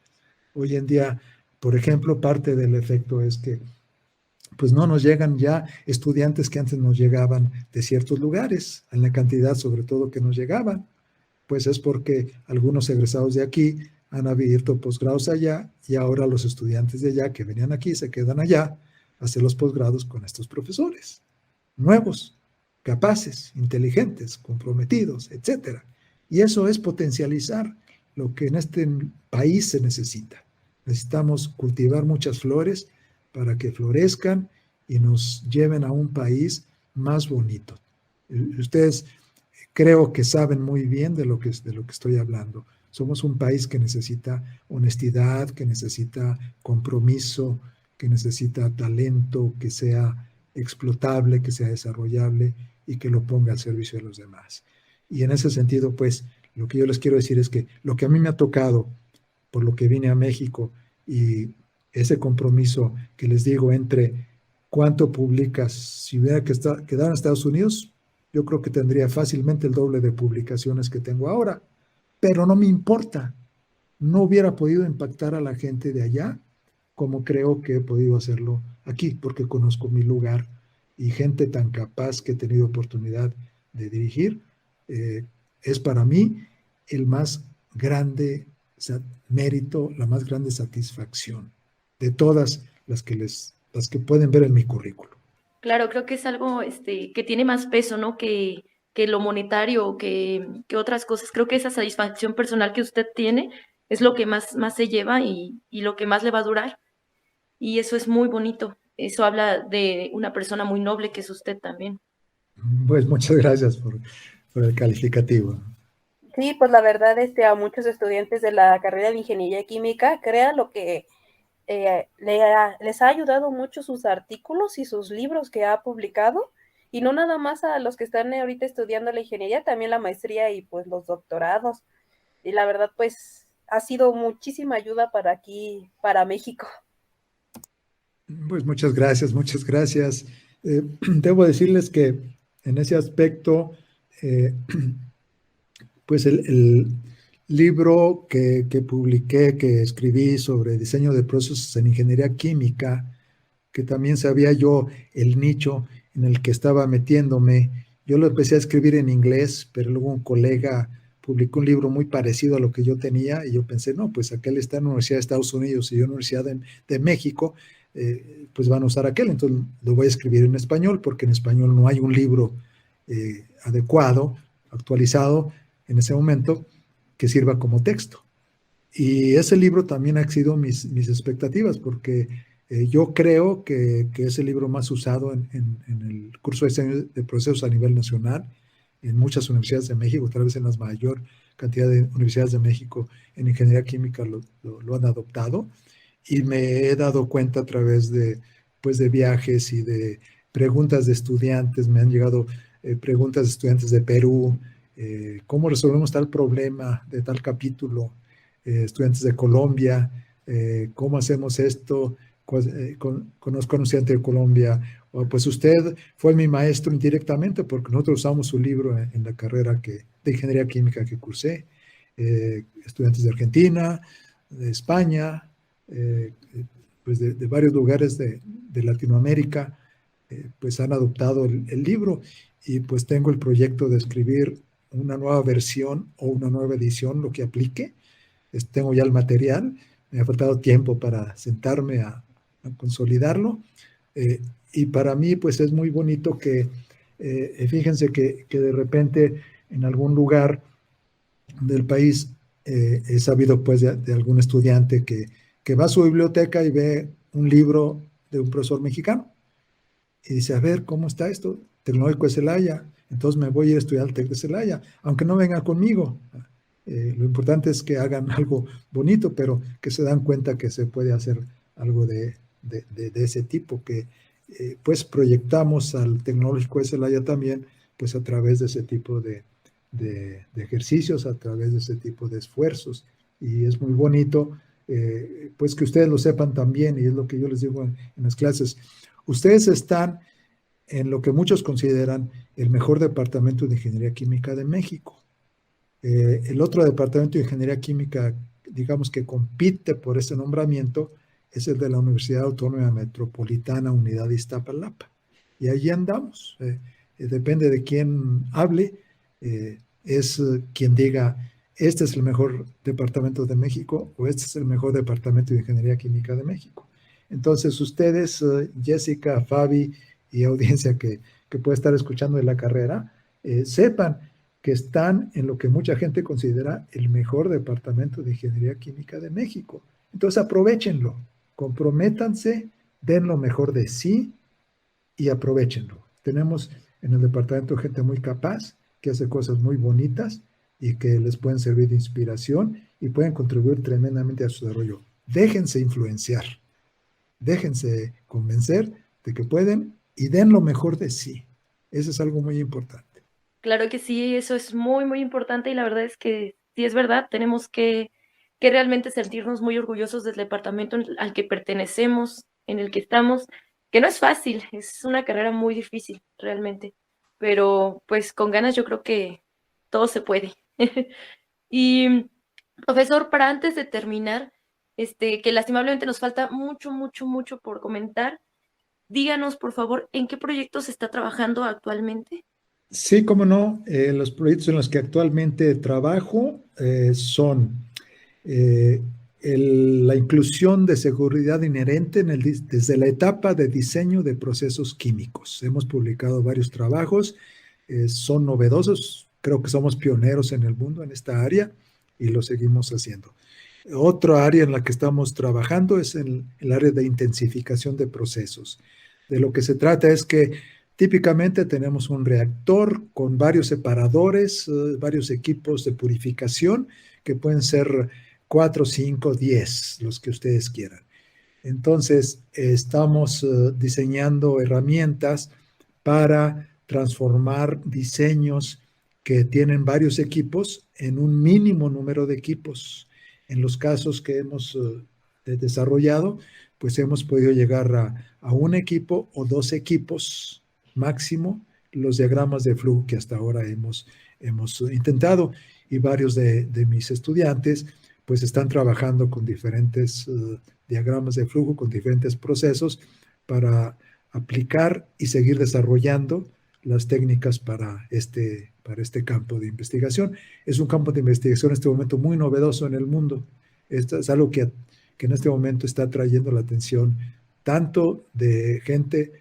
Hoy en día, por ejemplo, parte del efecto es que pues no nos llegan ya estudiantes que antes nos llegaban de ciertos lugares, en la cantidad sobre todo que nos llegaban, pues es porque algunos egresados de aquí han abierto posgrados allá y ahora los estudiantes de allá que venían aquí se quedan allá a hacer los posgrados con estos profesores, nuevos, capaces, inteligentes, comprometidos, etcétera. Y eso es potencializar lo que en este país se necesita. Necesitamos cultivar muchas flores para que florezcan y nos lleven a un país más bonito. Ustedes creo que saben muy bien de lo que estoy hablando. Somos un país que necesita honestidad, que necesita compromiso, que necesita talento, que sea explotable, que sea desarrollable y que lo ponga al servicio de los demás. Y en ese sentido, pues, lo que yo les quiero decir es que lo que a mí me ha tocado, por lo que vine a México y ese compromiso que les digo entre cuánto publicas, si hubiera que quedar en Estados Unidos, yo creo que tendría fácilmente el doble de publicaciones que tengo ahora, pero no me importa. No hubiera podido impactar a la gente de allá como creo que he podido hacerlo aquí, porque conozco mi lugar y gente tan capaz que he tenido oportunidad de dirigir, es para mí el más grande mérito, la más grande satisfacción de todas las que pueden ver en mi currículum. Claro, creo que es algo que tiene más peso, ¿no? Que lo monetario, que otras cosas. Creo que esa satisfacción personal que usted tiene es lo que más se lleva y lo que más le va a durar. Y eso es muy bonito. Eso habla de una persona muy noble que es usted también. Pues muchas gracias por el calificativo. Sí, pues la verdad, a muchos estudiantes de la carrera de Ingeniería Química, crea lo que les ha ayudado mucho sus artículos y sus libros que ha publicado, y no nada más a los que están ahorita estudiando la ingeniería, también la maestría y pues los doctorados. Y la verdad, pues ha sido muchísima ayuda para aquí, para México. Pues muchas gracias, muchas gracias. Debo decirles que en ese aspecto, eh, pues el libro que publiqué, que escribí sobre diseño de procesos en ingeniería química, que también sabía yo el nicho en el que estaba metiéndome. Yo lo empecé a escribir en inglés, pero luego un colega publicó un libro muy parecido a lo que yo tenía y yo pensé, no, pues aquel está en la Universidad de Estados Unidos y yo en la Universidad de México, pues van a usar aquel, entonces lo voy a escribir en español porque en español no hay un libro adecuado, actualizado en ese momento, que sirva como texto. Y ese libro también ha sido mis expectativas, porque yo creo que es el libro más usado en el curso de diseño de procesos a nivel nacional, en muchas universidades de México, tal vez en la mayor cantidad de universidades de México en ingeniería química lo han adoptado. Y me he dado cuenta a través pues, de viajes y de preguntas de estudiantes, me han llegado preguntas de estudiantes de Perú, ¿cómo resolvemos tal problema de tal capítulo? Estudiantes de Colombia, ¿cómo hacemos esto? Conozco a un estudiante de Colombia, pues usted fue mi maestro indirectamente porque nosotros usamos su libro en la carrera de ingeniería química que cursé. Estudiantes de Argentina, de España, pues de varios lugares de Latinoamérica, pues han adoptado el libro y pues tengo el proyecto de escribir una nueva versión o una nueva edición, lo que aplique. Tengo ya el material, me ha faltado tiempo para sentarme a consolidarlo. Y para mí, pues es muy bonito que, fíjense que de repente en algún lugar del país he sabido pues de algún estudiante que va a su biblioteca y ve un libro de un profesor mexicano y dice, a ver, ¿cómo está esto? Tecnológico de Celaya. Entonces me voy a ir a estudiar al TEC de Celaya, aunque no vengan conmigo. Lo importante es que hagan algo bonito, pero que se dan cuenta que se puede hacer algo de ese tipo, que pues proyectamos al Tecnológico de Celaya también, pues a través de ese tipo de ejercicios, a través de ese tipo de esfuerzos. Y es muy bonito, pues que ustedes lo sepan también, y es lo que yo les digo en las clases. Ustedes están en lo que muchos consideran el mejor departamento de ingeniería química de México. El otro departamento de ingeniería química, digamos que compite por ese nombramiento, es el de la Universidad Autónoma Metropolitana Unidad de Iztapalapa. Y allí andamos. Depende de quién hable, es quien diga, este es el mejor departamento de México o este es el mejor departamento de ingeniería química de México. Entonces ustedes, Jessica, Fabi y audiencia que puede estar escuchando de la carrera, sepan que están en lo que mucha gente considera el mejor departamento de ingeniería química de México. Entonces aprovechenlo, comprométanse, den lo mejor de sí y aprovechenlo. Tenemos en el departamento gente muy capaz, que hace cosas muy bonitas y que les pueden servir de inspiración y pueden contribuir tremendamente a su desarrollo. Déjense influenciar, déjense convencer de que pueden y den lo mejor de sí. Eso es algo muy importante. Claro que sí, eso es muy, muy importante y la verdad es que sí es verdad, tenemos que realmente sentirnos muy orgullosos del departamento al que pertenecemos, en el que estamos, que no es fácil, es una carrera muy difícil realmente, pero pues con ganas yo creo que todo se puede. Y profesor, para antes de terminar, que lastimablemente nos falta mucho, mucho, mucho por comentar, díganos por favor, ¿en qué proyectos está trabajando actualmente? Sí, cómo no. Los proyectos en los que actualmente trabajo son la inclusión de seguridad inherente desde la etapa de diseño de procesos químicos. Hemos publicado varios trabajos, son novedosos, creo que somos pioneros en el mundo en esta área y lo seguimos haciendo. Otra área en la que estamos trabajando es en el área de intensificación de procesos. De lo que se trata es que típicamente tenemos un reactor con varios separadores, varios equipos de purificación que pueden ser 4, 5, 10, los que ustedes quieran. Entonces, estamos diseñando herramientas para transformar diseños que tienen varios equipos en un mínimo número de equipos. En los casos que hemos desarrollado, pues hemos podido llegar a un equipo o 2 equipos máximo, los diagramas de flujo que hasta ahora hemos intentado, y varios de mis estudiantes pues están trabajando con diferentes diagramas de flujo, con diferentes procesos para aplicar y seguir desarrollando las técnicas para este campo de investigación. Es un campo de investigación en este momento muy novedoso en el mundo. Esto es algo que en este momento está atrayendo la atención tanto de gente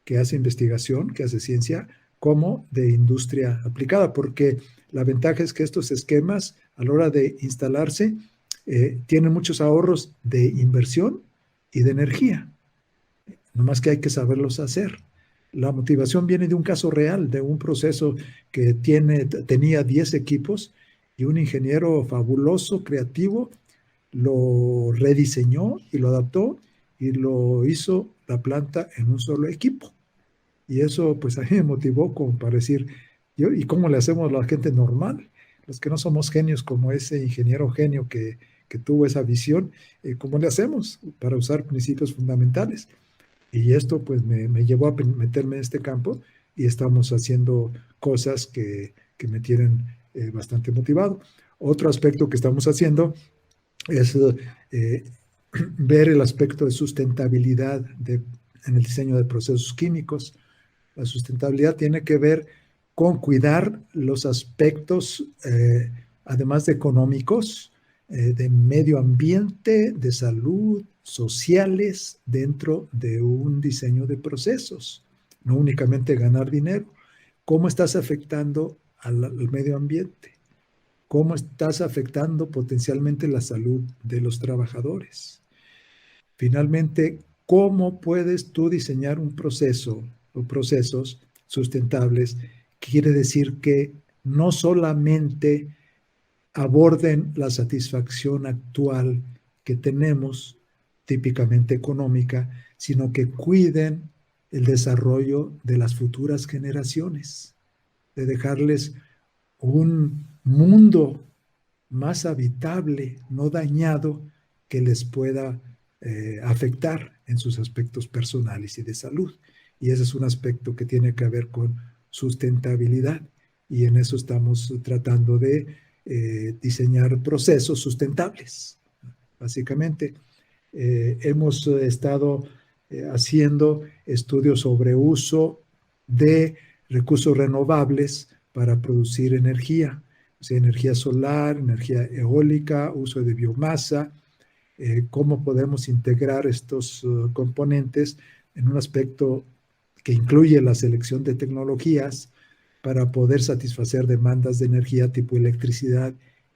que hace investigación, que hace ciencia, como de industria aplicada, porque la ventaja es que estos esquemas, a la hora de instalarse, tienen muchos ahorros de inversión y de energía. Nomás que hay que saberlos hacer. La motivación viene de un caso real, de un proceso que tenía 10 equipos y un ingeniero fabuloso, creativo, lo rediseñó y lo adaptó y lo hizo la planta en un solo equipo. Y eso pues a mí me motivó como para decir, ¿y cómo le hacemos a la gente normal? Los que no somos genios como ese ingeniero genio que tuvo esa visión, ¿cómo le hacemos para usar principios fundamentales? Y esto pues me llevó a meterme en este campo y estamos haciendo cosas que me tienen bastante motivado. Otro aspecto que estamos haciendo es ver el aspecto de sustentabilidad en el diseño de procesos químicos. La sustentabilidad tiene que ver con cuidar los aspectos, además de económicos, de medio ambiente, de salud, sociales, dentro de un diseño de procesos, no únicamente ganar dinero. ¿Cómo estás afectando al medio ambiente? ¿Cómo estás afectando potencialmente la salud de los trabajadores? Finalmente, ¿cómo puedes tú diseñar un proceso o procesos sustentables? Quiere decir que no solamente aborden la satisfacción actual que tenemos, típicamente económica, sino que cuiden el desarrollo de las futuras generaciones, de dejarles un mundo más habitable, no dañado, que les pueda afectar en sus aspectos personales y de salud. Y ese es un aspecto que tiene que ver con sustentabilidad, y en eso estamos tratando de diseñar procesos sustentables. Básicamente, hemos estado haciendo estudios sobre uso de recursos renovables para producir energía, o sea, energía solar, energía eólica, uso de biomasa, cómo podemos integrar estos componentes en un aspecto que incluye la selección de tecnologías para poder satisfacer demandas de energía tipo electricidad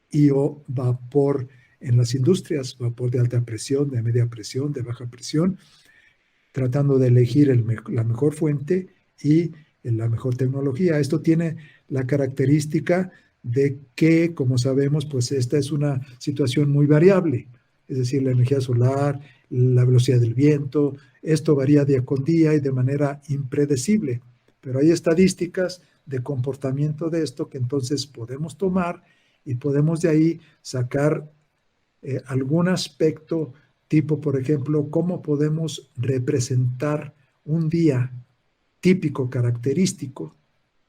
y o vapor en las industrias, vapor de alta presión, de media presión, de baja presión, tratando de elegir la mejor fuente y la mejor tecnología. Esto tiene la característica de que, como sabemos, pues esta es una situación muy variable, es decir, la energía solar, la velocidad del viento, esto varía día con día y de manera impredecible, pero hay estadísticas de comportamiento de esto que entonces podemos tomar y podemos de ahí sacar algún aspecto tipo, por ejemplo, cómo podemos representar un día típico, característico,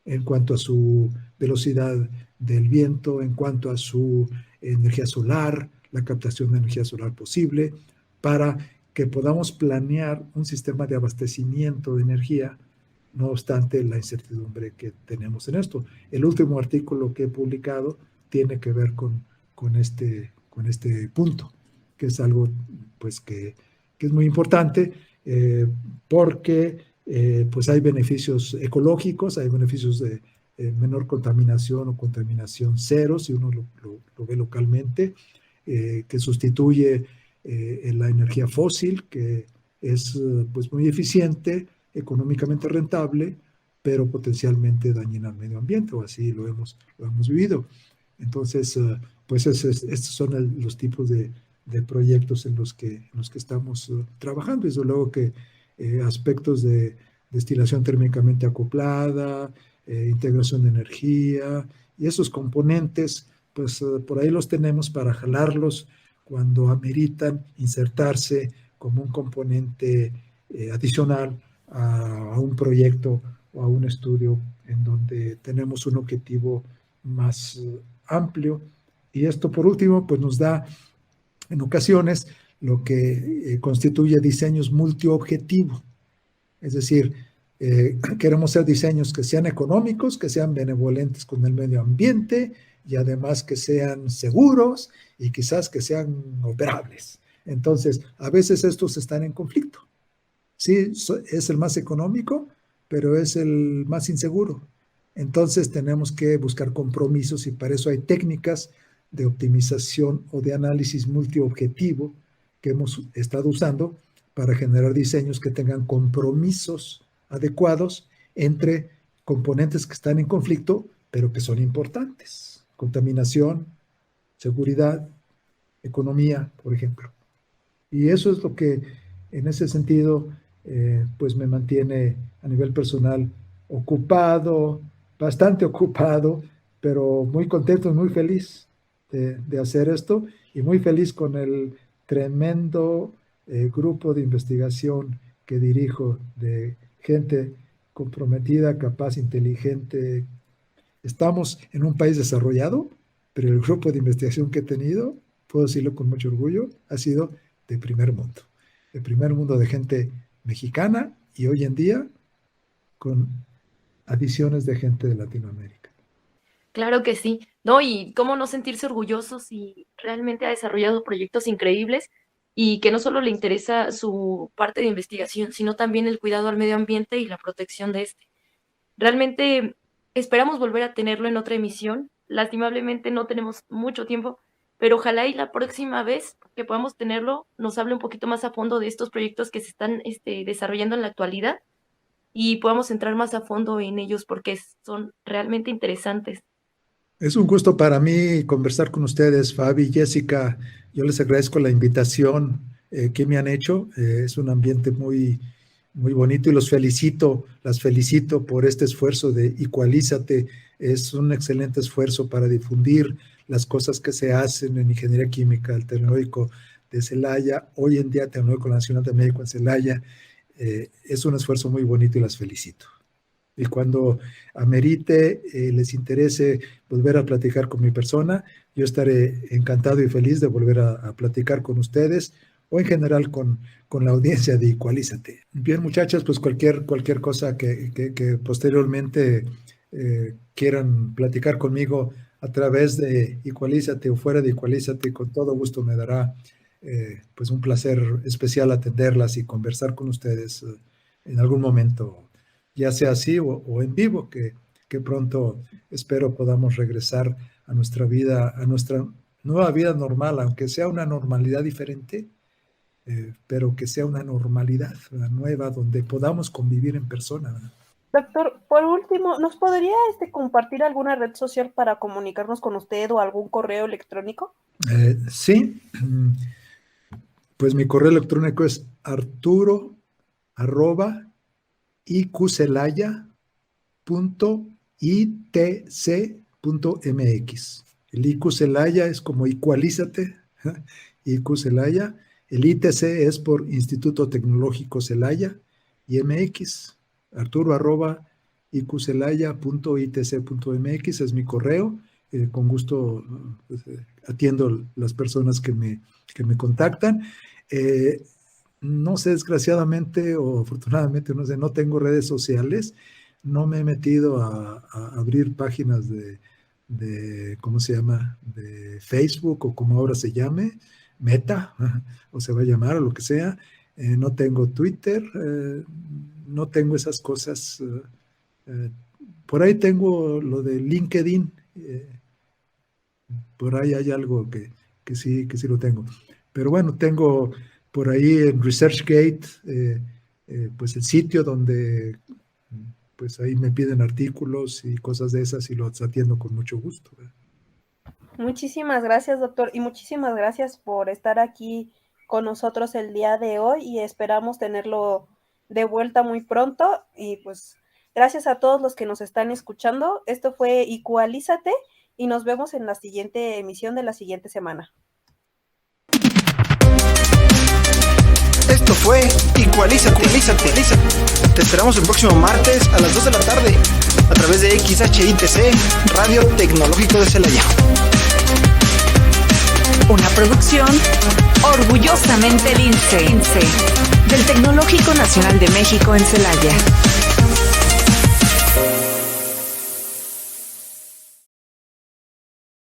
en cuanto a su velocidad del viento, en cuanto a su energía solar, la captación de energía solar posible, para que podamos planear un sistema de abastecimiento de energía, no obstante la incertidumbre que tenemos en esto. El último artículo que he publicado tiene que ver con este punto, que es algo pues que es muy importante porque pues hay beneficios ecológicos, hay beneficios de menor contaminación o contaminación cero, si uno lo ve localmente, que sustituye la energía fósil, que es pues muy eficiente, económicamente rentable, pero potencialmente dañina al medio ambiente, o así lo hemos vivido. Entonces, pues estos son los tipos de proyectos en los que estamos trabajando. Desde luego que aspectos de destilación térmicamente acoplada, integración de energía, y esos componentes, pues por ahí los tenemos para jalarlos cuando ameritan insertarse como un componente adicional a un proyecto o a un estudio en donde tenemos un objetivo más amplio. Y esto, por último, pues nos da en ocasiones lo que constituye diseños multiobjetivo. Es decir, queremos hacer diseños que sean económicos, que sean benevolentes con el medio ambiente y además que sean seguros y quizás que sean operables. Entonces, a veces estos están en conflicto. Sí, es el más económico, pero es el más inseguro. Entonces tenemos que buscar compromisos y para eso hay técnicas de optimización o de análisis multiobjetivo que hemos estado usando para generar diseños que tengan compromisos adecuados entre componentes que están en conflicto, pero que son importantes. Contaminación, seguridad, economía, por ejemplo. Y eso es lo que, en ese sentido, pues me mantiene a nivel personal ocupado, bastante ocupado, pero muy contento y muy feliz de hacer esto y muy feliz con el tremendo grupo de investigación que dirijo de gente comprometida, capaz, inteligente. Estamos en un país desarrollado, pero el grupo de investigación que he tenido, puedo decirlo con mucho orgullo, ha sido de primer mundo de gente mexicana y hoy en día con adiciones de gente de Latinoamérica. Claro que sí, ¿no? Y cómo no sentirse orgullosos si realmente ha desarrollado proyectos increíbles y que no solo le interesa su parte de investigación, sino también el cuidado al medio ambiente y la protección de este. Realmente esperamos volver a tenerlo en otra emisión. Lastimablemente no tenemos mucho tiempo, pero ojalá y la próxima vez que podamos tenerlo nos hable un poquito más a fondo de estos proyectos que se están desarrollando en la actualidad y podamos entrar más a fondo en ellos porque son realmente interesantes. Es un gusto para mí conversar con ustedes, Fabi, Jessica. Yo les agradezco la invitación que me han hecho. Es un ambiente muy, muy bonito y las felicito por este esfuerzo de Equalízate. Es un excelente esfuerzo para difundir las cosas que se hacen en Ingeniería Química, el Tecnológico de Celaya, hoy en día Tecnológico Nacional de México en Celaya. Es un esfuerzo muy bonito y las felicito. Y cuando amerite, les interese volver a platicar con mi persona, yo estaré encantado y feliz de volver a platicar con ustedes o en general con la audiencia de Equalízate. Bien, muchachas, pues cualquier cosa que posteriormente quieran platicar conmigo a través de Equalízate o fuera de Equalízate, con todo gusto me dará pues un placer especial atenderlas y conversar con ustedes en algún momento, ya sea así o en vivo, que pronto espero podamos regresar a nuestra vida, a nuestra nueva vida normal, aunque sea una normalidad diferente, pero que sea una normalidad nueva donde podamos convivir en persona, ¿verdad? Doctor, por último, ¿nos podría compartir alguna red social para comunicarnos con usted o algún correo electrónico? Sí, pues mi correo electrónico es arturo@iqcelaya.itc.mx. El IQ Celaya es como Equalízate, IQ Celaya. El ITC es por Instituto Tecnológico Celaya y MX. arturo@iqcelaya.itc.mx es mi correo. Con gusto atiendo las personas que me contactan. No sé, desgraciadamente o afortunadamente, no sé, no tengo redes sociales. No me he metido a abrir páginas de ¿cómo se llama? De Facebook o como ahora se llame, Meta, o se va a llamar o lo que sea. No tengo Twitter, no tengo esas cosas. Por ahí tengo lo de LinkedIn. Por ahí hay algo que sí lo tengo. Pero bueno, tengo por ahí en ResearchGate, pues el sitio donde pues ahí me piden artículos y cosas de esas y los atiendo con mucho gusto. Muchísimas gracias, doctor, y muchísimas gracias por estar aquí con nosotros el día de hoy y esperamos tenerlo de vuelta muy pronto. Y pues gracias a todos los que nos están escuchando. Esto fue Equalízate y nos vemos en la siguiente emisión de la siguiente semana. fue Ecualízate. Te esperamos el próximo martes a las 2 de la tarde a través de XHITC, Radio Tecnológico de Celaya. Una producción orgullosamente lince del Tecnológico Nacional de México en Celaya.